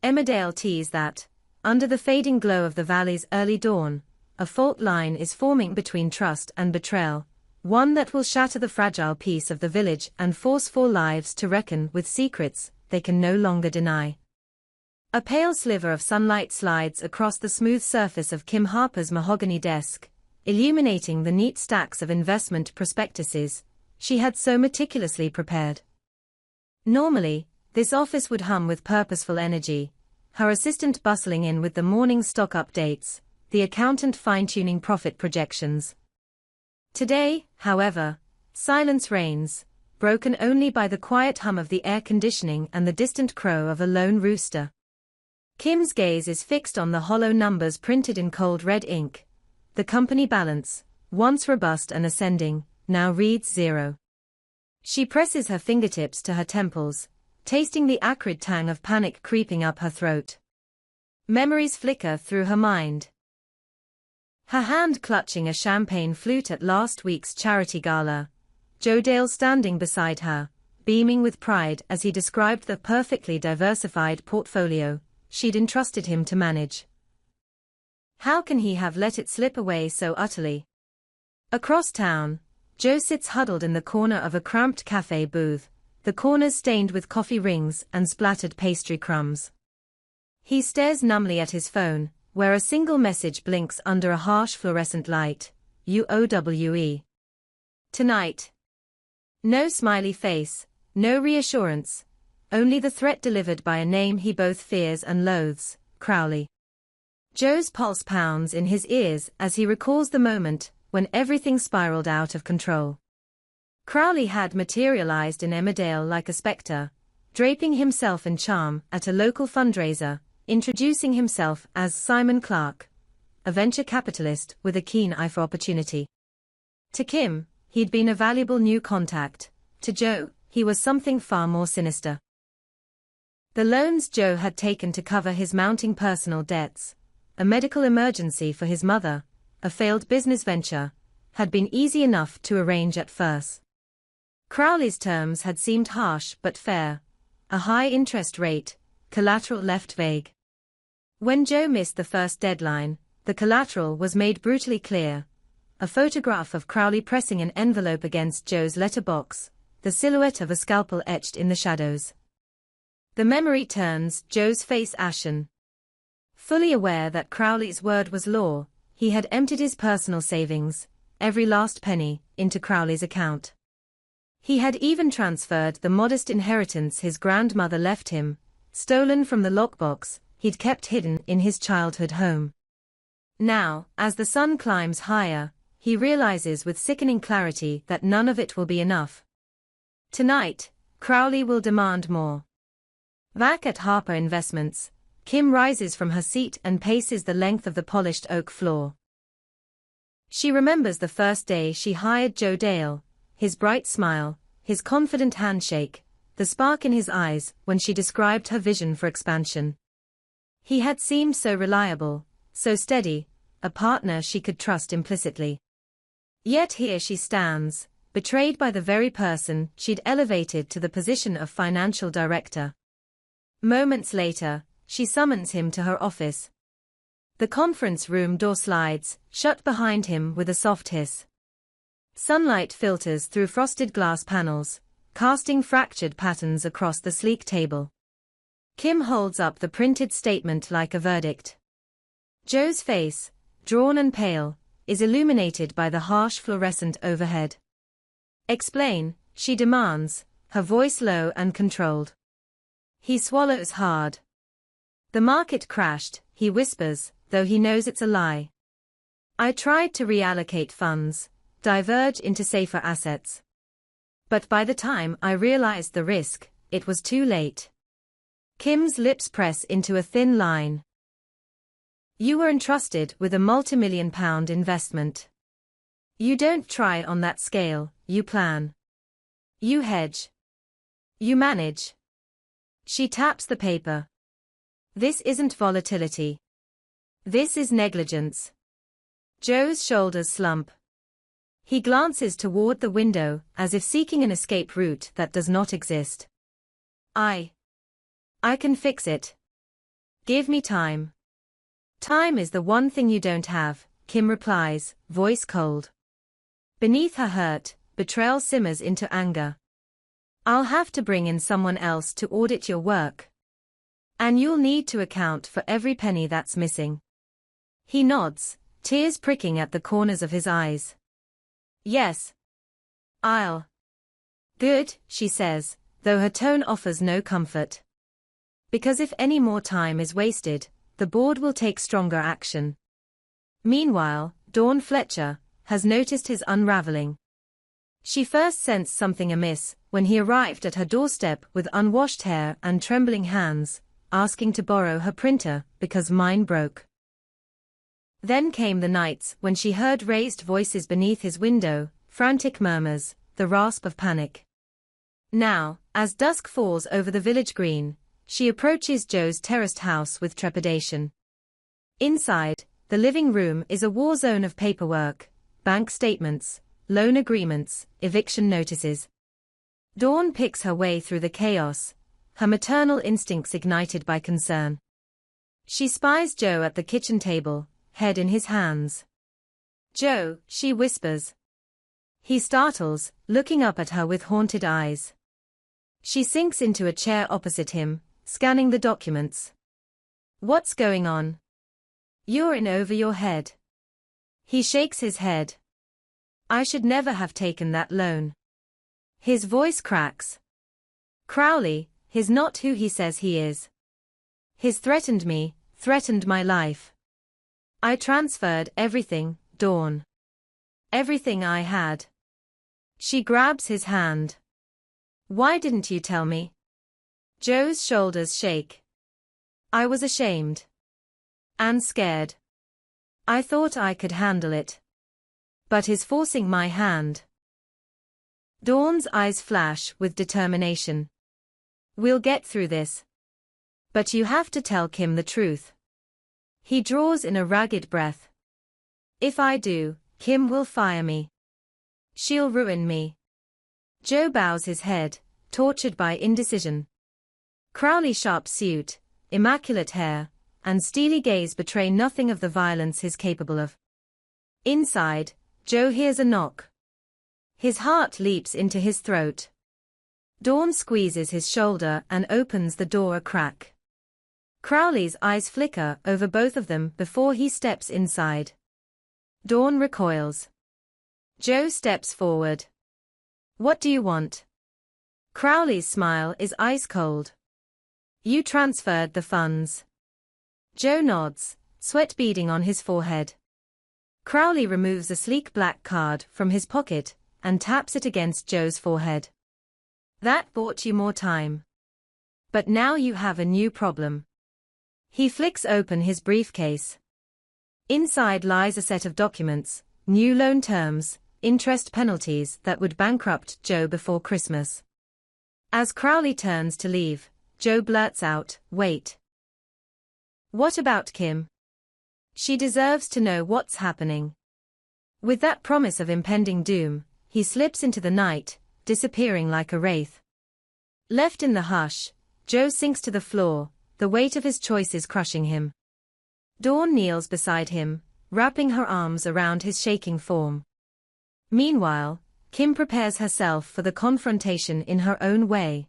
Emmerdale teased that, under the fading glow of the valley's early dawn, a fault line is forming between trust and betrayal, one that will shatter the fragile peace of the village and force four lives to reckon with secrets they can no longer deny. A pale sliver of sunlight slides across the smooth surface of Kim Harper's mahogany desk, illuminating the neat stacks of investment prospectuses she had so meticulously prepared. Normally, this office would hum with purposeful energy, her assistant bustling in with the morning stock updates, the accountant fine-tuning profit projections. Today, however, silence reigns, broken only by the quiet hum of the air conditioning and the distant crow of a lone rooster. Kim's gaze is fixed on the hollow numbers printed in cold red ink. The company balance, once robust and ascending, now reads 0. She presses her fingertips to her temples, tasting the acrid tang of panic creeping up her throat. Memories flicker through her mind. Her hand clutching a champagne flute at last week's charity gala, Joe Dale standing beside her, beaming with pride as he described the perfectly diversified portfolio she'd entrusted him to manage. How can he have let it slip away so utterly? Across town, Joe sits huddled in the corner of a cramped cafe booth, the corners stained with coffee rings and splattered pastry crumbs. He stares numbly at his phone, where a single message blinks under a harsh fluorescent light, UOWE. Tonight. No smiley face, no reassurance, only the threat delivered by a name he both fears and loathes, Crowley. Joe's pulse pounds in his ears as he recalls the moment when everything spiraled out of control. Crowley had materialized in Emmerdale like a specter, draping himself in charm at a local fundraiser, introducing himself as Simon Clark, a venture capitalist with a keen eye for opportunity. To Kim, he'd been a valuable new contact. To Joe, he was something far more sinister. The loans Joe had taken to cover his mounting personal debts, a medical emergency for his mother, a failed business venture, had been easy enough to arrange at first. Crowley's terms had seemed harsh but fair, a high interest rate, collateral left vague. When Joe missed the first deadline, the collateral was made brutally clear. A photograph of Crowley pressing an envelope against Joe's letterbox, the silhouette of a scalpel etched in the shadows. The memory turns Joe's face ashen. Fully aware that Crowley's word was law, he had emptied his personal savings, every last penny, into Crowley's account. He had even transferred the modest inheritance his grandmother left him, stolen from the lockbox he'd kept hidden in his childhood home. Now, as the sun climbs higher, he realizes with sickening clarity that none of it will be enough. Tonight, Crowley will demand more. Back at Harper Investments, Kim rises from her seat and paces the length of the polished oak floor. She remembers the first day she hired Joe Dale, his bright smile, his confident handshake, the spark in his eyes when she described her vision for expansion. He had seemed so reliable, so steady, a partner she could trust implicitly. Yet here she stands, betrayed by the very person she'd elevated to the position of financial director. Moments later, she summons him to her office. The conference room door slides shut behind him with a soft hiss. Sunlight filters through frosted glass panels, casting fractured patterns across the sleek table. Kim holds up the printed statement like a verdict. Joe's face, drawn and pale, is illuminated by the harsh fluorescent overhead. Explain, she demands, her voice low and controlled. He swallows hard. The market crashed, he whispers, though he knows it's a lie. I tried to reallocate funds, diverge into safer assets. But by the time I realized the risk, it was too late. Kim's lips press into a thin line. You were entrusted with a multi-million-pound investment. You don't try on that scale, you plan. You hedge. You manage. She taps the paper. This isn't volatility. This is negligence. Joe's shoulders slump. He glances toward the window as if seeking an escape route that does not exist. I can fix it. Give me time. Time is the one thing you don't have, Kim replies, voice cold. Beneath her hurt, betrayal simmers into anger. I'll have to bring in someone else to audit your work. And you'll need to account for every penny that's missing. He nods, tears pricking at the corners of his eyes. Yes. I'll. Good, she says, though her tone offers no comfort. Because if any more time is wasted, the board will take stronger action. Meanwhile, Dawn Fletcher has noticed his unraveling. She first sensed something amiss when he arrived at her doorstep with unwashed hair and trembling hands, asking to borrow her printer because mine broke. Then came the nights when she heard raised voices beneath his window, frantic murmurs, the rasp of panic. Now, as dusk falls over the village green, she approaches Joe's terraced house with trepidation. Inside, the living room is a war zone of paperwork, bank statements, loan agreements, eviction notices. Dawn picks her way through the chaos, her maternal instincts ignited by concern. She spies Joe at the kitchen table, head in his hands. Joe, she whispers. He startles, looking up at her with haunted eyes. She sinks into a chair opposite him, scanning the documents. What's going on? You're in over your head. He shakes his head. I should never have taken that loan. His voice cracks. Crowley, he's not who he says he is. He's threatened me, threatened my life. I transferred everything, Dawn. Everything I had. She grabs his hand. Why didn't you tell me? Joe's shoulders shake. I was ashamed. And scared. I thought I could handle it. But he's forcing my hand. Dawn's eyes flash with determination. We'll get through this. But you have to tell Kim the truth. He draws in a ragged breath. If I do, Kim will fire me. She'll ruin me. Joe bows his head, tortured by indecision. Crowley's sharp suit, immaculate hair, and steely gaze betray nothing of the violence he's capable of. Inside, Joe hears a knock. His heart leaps into his throat. Dawn squeezes his shoulder and opens the door a crack. Crowley's eyes flicker over both of them before he steps inside. Dawn recoils. Joe steps forward. What do you want? Crowley's smile is ice cold. You transferred the funds. Joe nods, sweat beading on his forehead. Crowley removes a sleek black card from his pocket and taps it against Joe's forehead. That bought you more time. But now you have a new problem. He flicks open his briefcase. Inside lies a set of documents, new loan terms, interest penalties that would bankrupt Joe before Christmas. As Crowley turns to leave, Joe blurts out, "Wait. What about Kim? She deserves to know what's happening." With that promise of impending doom, he slips into the night, disappearing like a wraith. Left in the hush, Joe sinks to the floor, the weight of his choices crushing him. Dawn kneels beside him, wrapping her arms around his shaking form. Meanwhile, Kim prepares herself for the confrontation in her own way.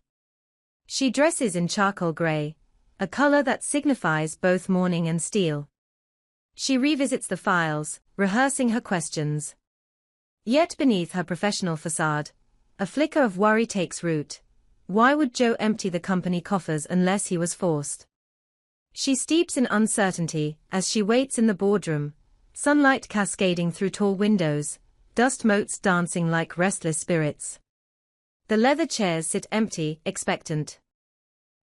She dresses in charcoal gray, a color that signifies both mourning and steel. She revisits the files, rehearsing her questions. Yet beneath her professional facade, a flicker of worry takes root. Why would Joe empty the company coffers unless he was forced? She steeps in uncertainty as she waits in the boardroom, sunlight cascading through tall windows, dust motes dancing like restless spirits. The leather chairs sit empty, expectant.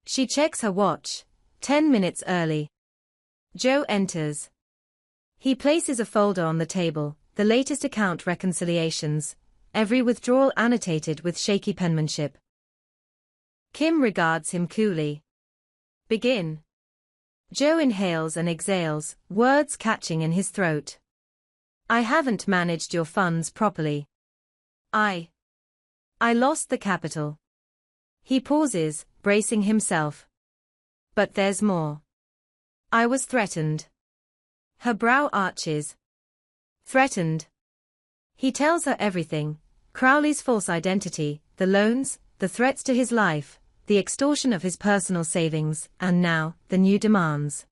She checks her watch, 10 minutes early. Joe enters. He places a folder on the table, the latest account reconciliations, every withdrawal annotated with shaky penmanship. Kim regards him coolly. Begin. Joe inhales and exhales, words catching in his throat. I haven't managed your funds properly. I lost the capital. He pauses, bracing himself. But there's more. I was threatened. Her brow arches. Threatened. He tells her everything: Crowley's false identity, the loans, the threats to his life, the extortion of his personal savings, and now, the new demands.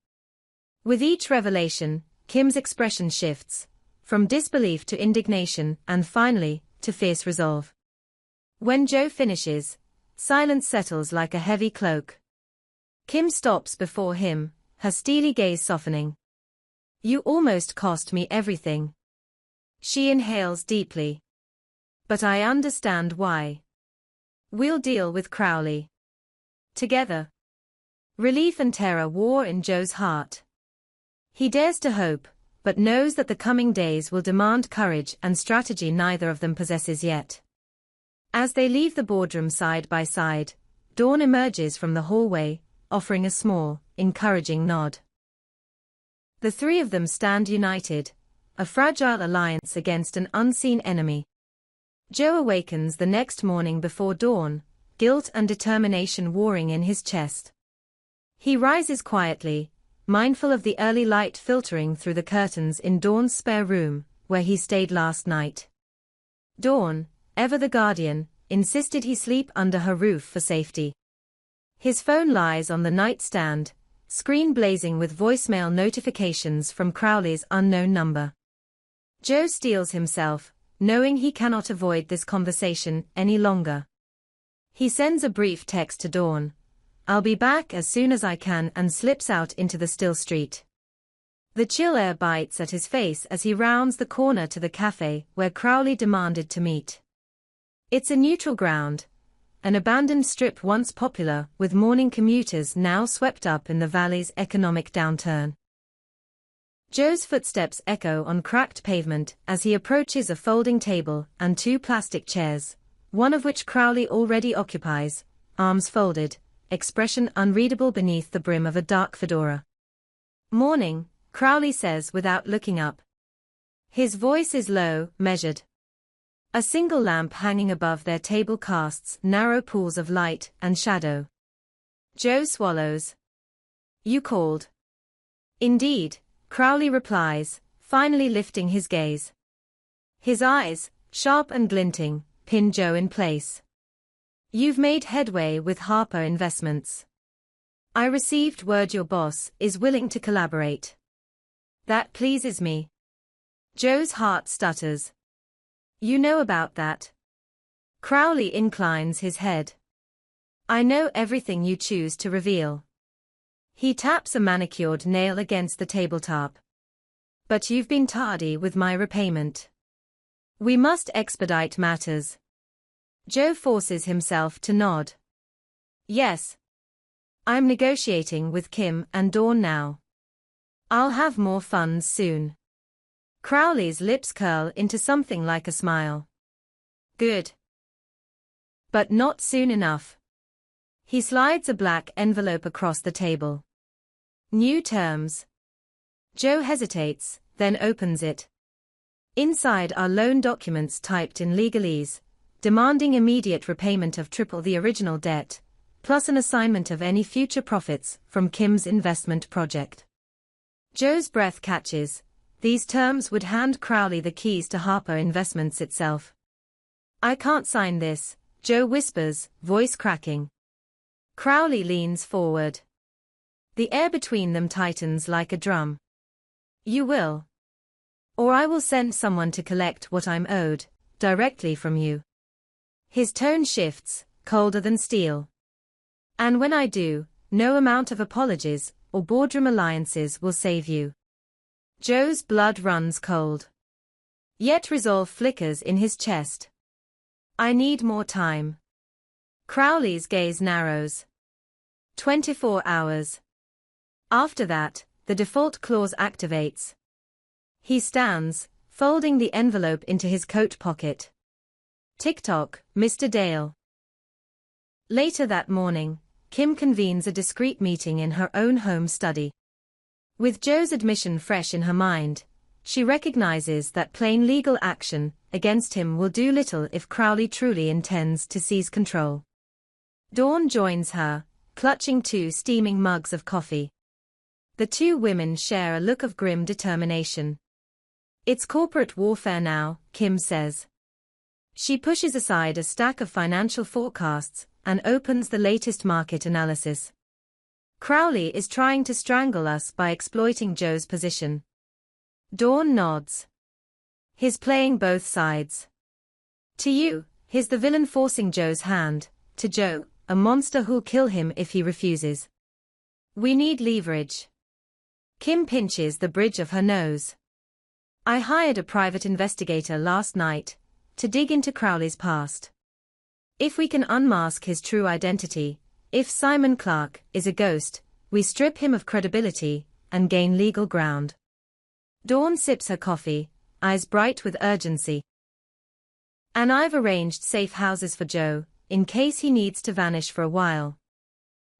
With each revelation, Kim's expression shifts, from disbelief to indignation, and finally, to fierce resolve. When Joe finishes, silence settles like a heavy cloak. Kim stops before him, her steely gaze softening. You almost cost me everything. She inhales deeply. But I understand why. We'll deal with Crowley together. Relief and terror war in Joe's heart. He dares to hope, but knows that the coming days will demand courage and strategy neither of them possesses yet. As they leave the boardroom side by side, Dawn emerges from the hallway, offering a small, encouraging nod. The three of them stand united, a fragile alliance against an unseen enemy. Joe awakens the next morning before dawn, guilt and determination warring in his chest. He rises quietly, mindful of the early light filtering through the curtains in Dawn's spare room, where he stayed last night. Dawn, ever the guardian, insisted he sleep under her roof for safety. His phone lies on the nightstand, screen blazing with voicemail notifications from Crowley's unknown number. Joe steels himself, knowing he cannot avoid this conversation any longer. He sends a brief text to Dawn, "I'll be back as soon as I can," and slips out into the still street. The chill air bites at his face as he rounds the corner to the cafe where Crowley demanded to meet. It's a neutral ground, an abandoned strip once popular with morning commuters now swept up in the valley's economic downturn. Joe's footsteps echo on cracked pavement as he approaches a folding table and two plastic chairs, one of which Crowley already occupies, arms folded, expression unreadable beneath the brim of a dark fedora. "Morning," Crowley says without looking up. His voice is low, measured. A single lamp hanging above their table casts narrow pools of light and shadow. Joe swallows. "You called?" "Indeed," Crowley replies, finally lifting his gaze. His eyes, sharp and glinting, pin Joe in place. "You've made headway with Harper Investments. I received word your boss is willing to collaborate. That pleases me." Joe's heart stutters. "You know about that?" Crowley inclines his head. "I know everything you choose to reveal." He taps a manicured nail against the tabletop. "But you've been tardy with my repayment. We must expedite matters." Joe forces himself to nod. "Yes. I'm negotiating with Kim and Dawn now. I'll have more funds soon." Crowley's lips curl into something like a smile. "Good. But not soon enough." He slides a black envelope across the table. "New terms." Joe hesitates, then opens it. Inside are loan documents typed in legalese, demanding immediate repayment of triple the original debt, plus an assignment of any future profits from Kim's investment project. Joe's breath catches. These terms would hand Crowley the keys to Harper Investments itself. "I can't sign this," Joe whispers, voice cracking. Crowley leans forward. The air between them tightens like a drum. "You will. Or I will send someone to collect what I'm owed, directly from you." His tone shifts, colder than steel. "And when I do, no amount of apologies or boardroom alliances will save you." Joe's blood runs cold. Yet resolve flickers in his chest. "I need more time." Crowley's gaze narrows. 24 hours. After that, the default clause activates. He stands, folding the envelope into his coat pocket. Tick-tock, Mr. Dale. Later that morning, Kim convenes a discreet meeting in her own home study. With Joe's admission fresh in her mind, she recognizes that plain legal action against him will do little if Crowley truly intends to seize control. Dawn joins her, clutching two steaming mugs of coffee. The two women share a look of grim determination. It's corporate warfare now, Kim says. She pushes aside a stack of financial forecasts and opens the latest market analysis. Crowley is trying to strangle us by exploiting Joe's position. Dawn nods. He's playing both sides. To you, he's the villain forcing Joe's hand. To Joe, a monster who'll kill him if he refuses. We need leverage. Kim pinches the bridge of her nose. I hired a private investigator last night to dig into Crowley's past. If we can unmask his true identity, if Simon Clark is a ghost, we strip him of credibility and gain legal ground. Dawn sips her coffee, eyes bright with urgency. And I've arranged safe houses for Joe, in case he needs to vanish for a while.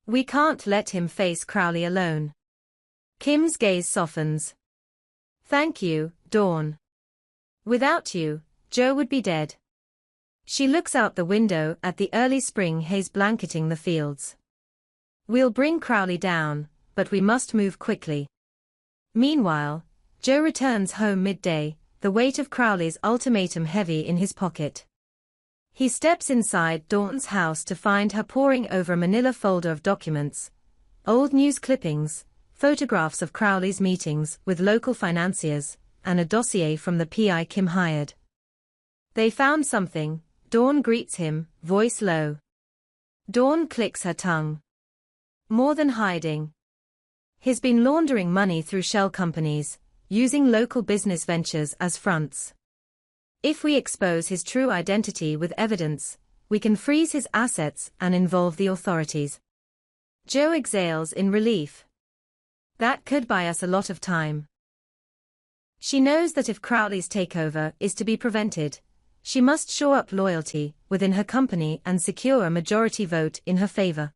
We can't let him face Crowley alone. Kim's gaze softens. Thank you, Dawn. Without you, Joe would be dead. She looks out the window at the early spring haze blanketing the fields. We'll bring Crowley down, but we must move quickly. Meanwhile, Joe returns home midday, the weight of Crowley's ultimatum heavy in his pocket. He steps inside Dawn's house to find her poring over a manila folder of documents, old news clippings, photographs of Crowley's meetings with local financiers, and a dossier from the PI Kim hired. They found something, Dawn greets him, voice low. Dawn clicks her tongue. More than hiding. He's been laundering money through shell companies, using local business ventures as fronts. If we expose his true identity with evidence, we can freeze his assets and involve the authorities. Joe exhales in relief. That could buy us a lot of time. She knows that if Crowley's takeover is to be prevented, she must shore up loyalty within her company and secure a majority vote in her favor.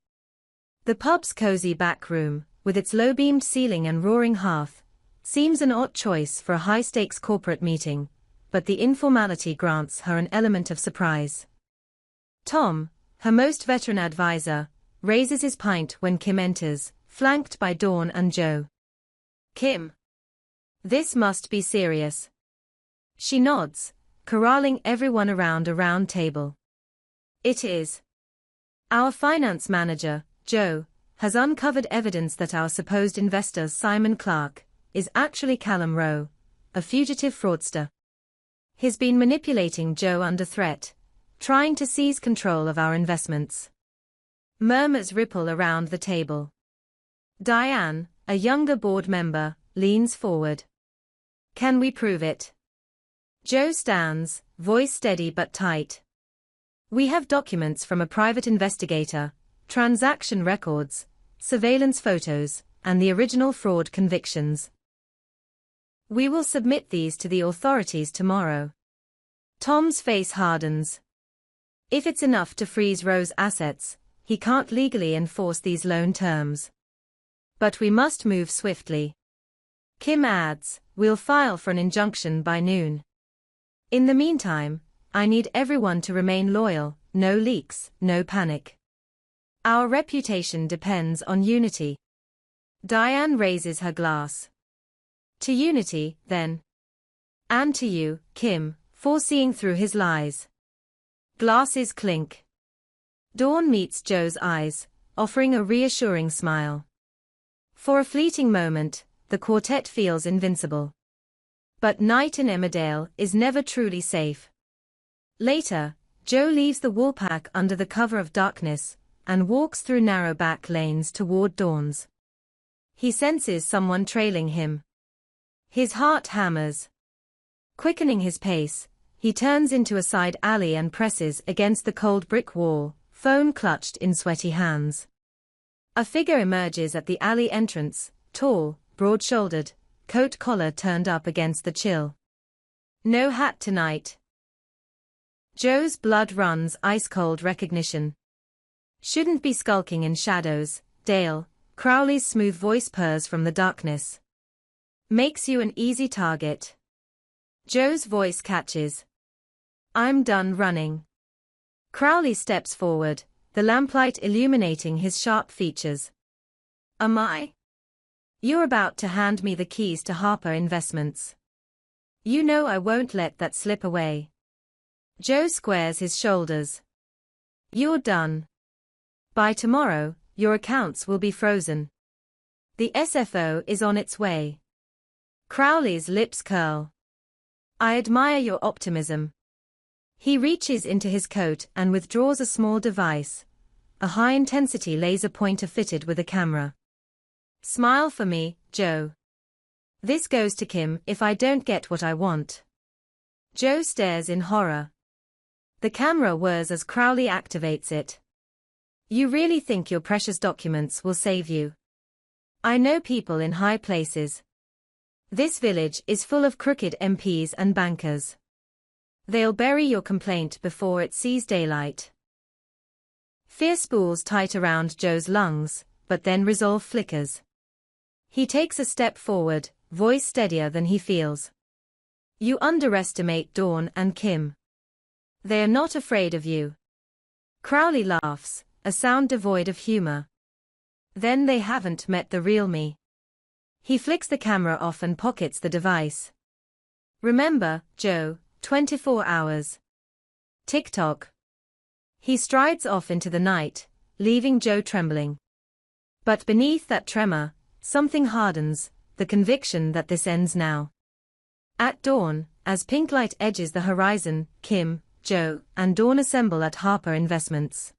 The pub's cozy back room, with its low-beamed ceiling and roaring hearth, seems an odd choice for a high-stakes corporate meeting, but the informality grants her an element of surprise. Tom, her most veteran advisor, raises his pint when Kim enters, flanked by Dawn and Joe. Kim. This must be serious. She nods, corralling everyone around a round table. It is. Our finance manager, Joe, has uncovered evidence that our supposed investor Simon Clark is actually Callum Rowe, a fugitive fraudster. He's been manipulating Joe under threat, trying to seize control of our investments. Murmurs ripple around the table. Diane, a younger board member, leans forward. Can we prove it? Joe stands, voice steady but tight. We have documents from a private investigator, transaction records, surveillance photos, and the original fraud convictions. We will submit these to the authorities tomorrow. Tom's face hardens. If it's enough to freeze Rowe's assets, he can't legally enforce these loan terms. But we must move swiftly. Kim adds, we'll file for an injunction by noon. In the meantime, I need everyone to remain loyal, no leaks, no panic. Our reputation depends on unity. Diane raises her glass. To unity, then. And to you, Kim, foreseeing through his lies. Glasses clink. Dawn meets Joe's eyes, offering a reassuring smile. For a fleeting moment, the quartet feels invincible. But night in Emmerdale is never truly safe. Later, Joe leaves the woolpack under the cover of darkness and walks through narrow back lanes toward Dawn's. He senses someone trailing him. His heart hammers. Quickening his pace, he turns into a side alley and presses against the cold brick wall, phone clutched in sweaty hands. A figure emerges at the alley entrance, tall, broad-shouldered, coat collar turned up against the chill. No hat tonight. Joe's blood runs ice-cold recognition. Shouldn't be skulking in shadows, Dale, Crowley's smooth voice purrs from the darkness. Makes you an easy target. Joe's voice catches. I'm done running. Crowley steps forward, the lamplight illuminating his sharp features. Am I? You're about to hand me the keys to Harper Investments. You know I won't let that slip away. Joe squares his shoulders. You're done. By tomorrow, your accounts will be frozen. The SFO is on its way. Crowley's lips curl. I admire your optimism. He reaches into his coat and withdraws a small device, a high-intensity laser pointer fitted with a camera. Smile for me, Joe. This goes to Kim if I don't get what I want. Joe stares in horror. The camera whirs as Crowley activates it. You really think your precious documents will save you? I know people in high places. This village is full of crooked MPs and bankers. They'll bury your complaint before it sees daylight. Fear spools tight around Joe's lungs, but then resolve flickers. He takes a step forward, voice steadier than he feels. You underestimate Dawn and Kim. They are not afraid of you. Crowley laughs, a sound devoid of humor. Then they haven't met the real me. He flicks the camera off and pockets the device. Remember, Joe, 24 hours. Tick-tock. He strides off into the night, leaving Joe trembling. But beneath that tremor, something hardens, the conviction that this ends now. At dawn, as pink light edges the horizon, Kim, Joe, and Dawn assemble at Harper Investments.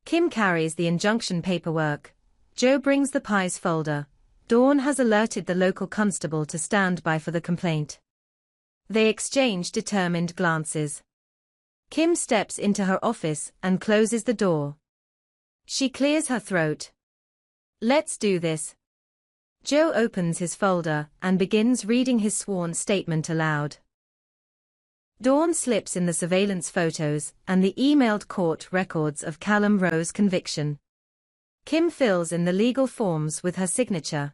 Kim carries the injunction paperwork. Joe brings the pies folder. Dawn has alerted the local constable to stand by for the complaint. They exchange determined glances. Kim steps into her office and closes the door. She clears her throat. Let's do this. Joe opens his folder and begins reading his sworn statement aloud. Dawn slips in the surveillance photos and the emailed court records of Callum Rowe's conviction. Kim fills in the legal forms with her signature.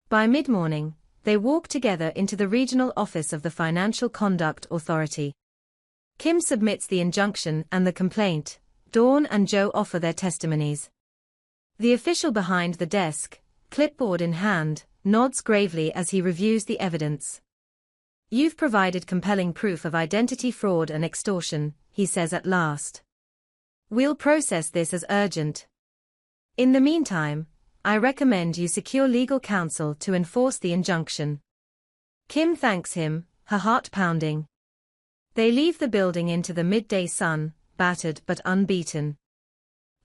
By mid-morning, they walk together into the regional office of the Financial Conduct Authority. Kim submits the injunction and the complaint. Dawn and Joe offer their testimonies. The official behind the desk, clipboard in hand, nods gravely as he reviews the evidence. You've provided compelling proof of identity fraud and extortion, he says at last. We'll process this as urgent. In the meantime, I recommend you secure legal counsel to enforce the injunction. Kim thanks him, her heart pounding. They leave the building into the midday sun, battered but unbeaten.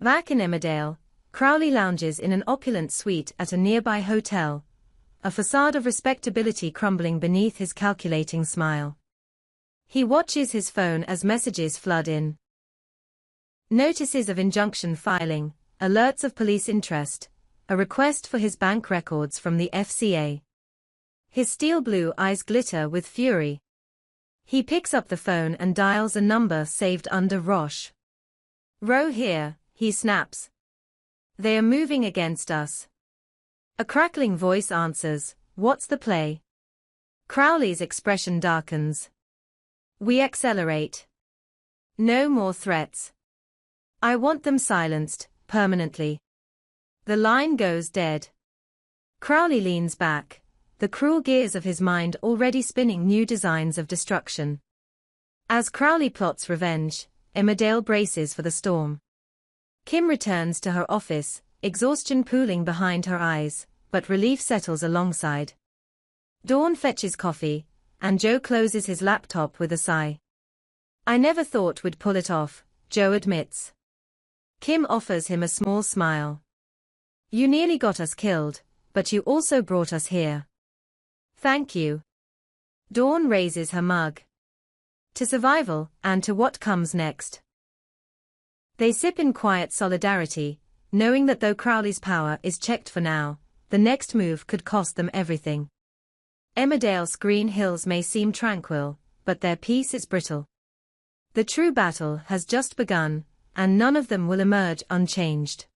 Back in Emmerdale, Crowley lounges in an opulent suite at a nearby hotel, a facade of respectability crumbling beneath his calculating smile. He watches his phone as messages flood in. Notices of injunction filing, alerts of police interest, a request for his bank records from the FCA. His steel blue eyes glitter with fury. He picks up the phone and dials a number saved under Roche. Rowe here, he snaps. They are moving against us. A crackling voice answers, what's the play? Crowley's expression darkens. We accelerate. No more threats. I want them silenced, permanently. The line goes dead. Crowley leans back, the cruel gears of his mind already spinning new designs of destruction. As Crowley plots revenge, Emmerdale braces for the storm. Kim returns to her office, exhaustion pooling behind her eyes, but relief settles alongside. Dawn fetches coffee, and Joe closes his laptop with a sigh. I never thought we'd pull it off, Joe admits. Kim offers him a small smile. You nearly got us killed, but you also brought us here. Thank you. Dawn raises her mug. To survival, and to what comes next. They sip in quiet solidarity, knowing that though Crowley's power is checked for now, the next move could cost them everything. Emmerdale's green hills may seem tranquil, but their peace is brittle. The true battle has just begun, and none of them will emerge unchanged.